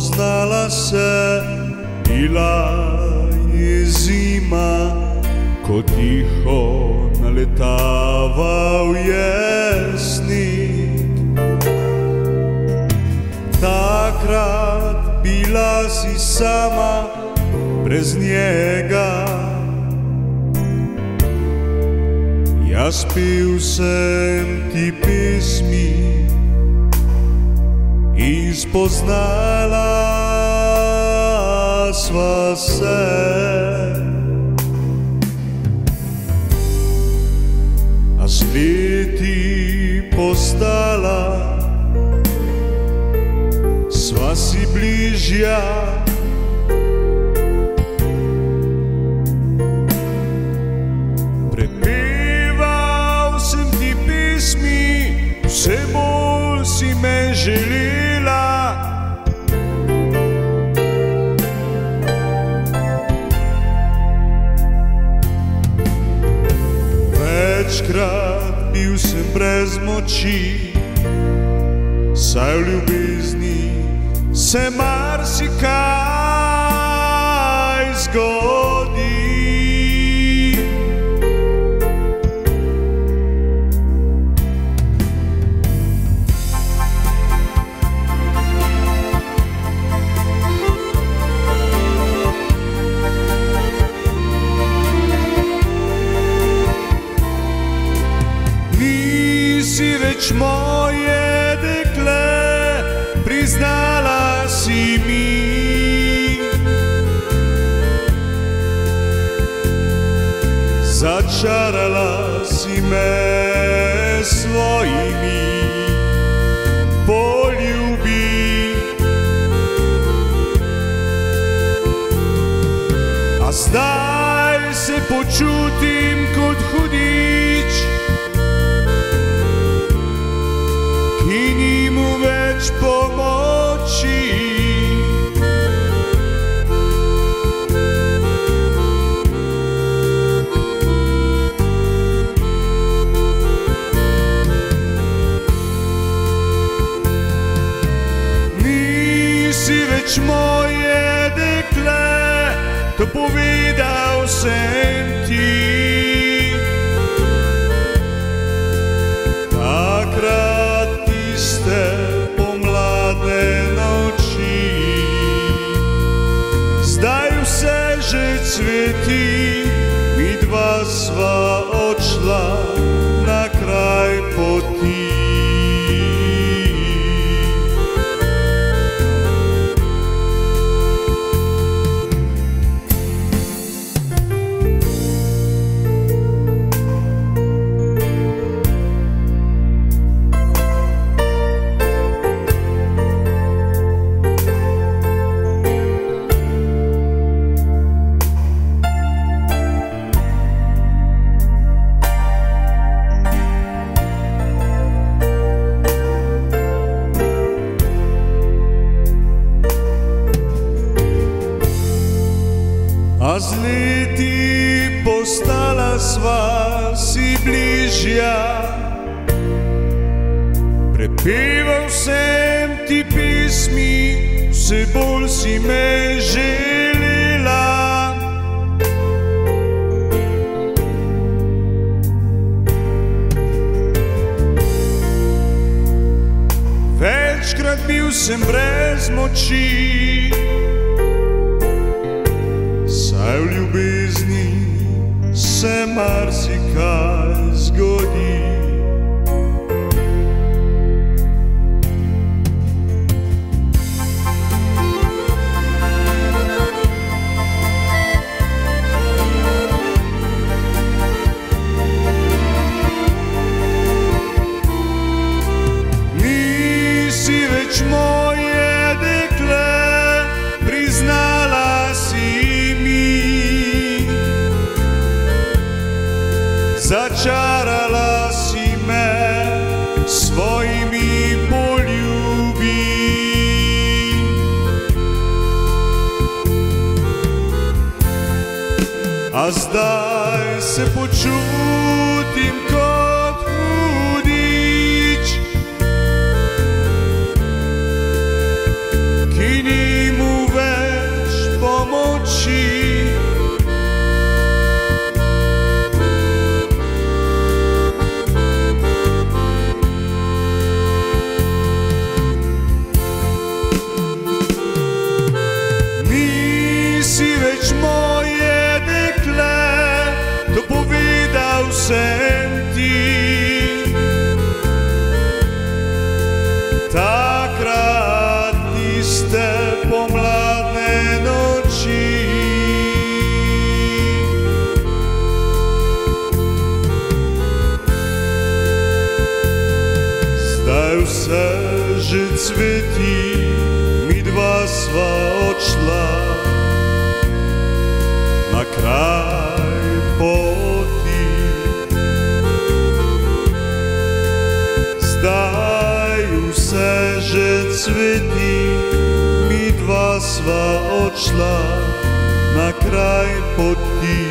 spoznala se, bila je zima, ko tiho naletaval je snik. Takrat bila si sama, brez njega. Jaz pil sem ti pesmi in spoznala sva se. A z leti postala, sva si bližja. Prepeval sem ti pesmi, vse bolj si me želela. Večkrat bil sem brez moči, saj v ljubezni se marsikaj zgodi. Nisi več moje dekle, priznala si mi. Začarala si me svojimi poljubi. A zdaj se počutim kot hudič, ki ni mu več pomoči. Nisi več moje dekle, to povedal sem ti. Takrat tiste pomladne noči, zdaj vse že cveti, midva sva odšla na kraj poti. A z leti postala sva si bližja. Prepeval sem ti pesmi, vse bolj si me želela. Večkrat bil sem brez moči, saj v ljubezni se marsikaj zgodi. Nisi več moje dekle, priznala si mi. Začarala si me svojimi poljubi. A zdaj se počutim kot hudič, ki ni se, že cvetí, my dva sva odšla na kraj poti. Zdaju se, že cvetí, my dva sva odšla na kraj poti.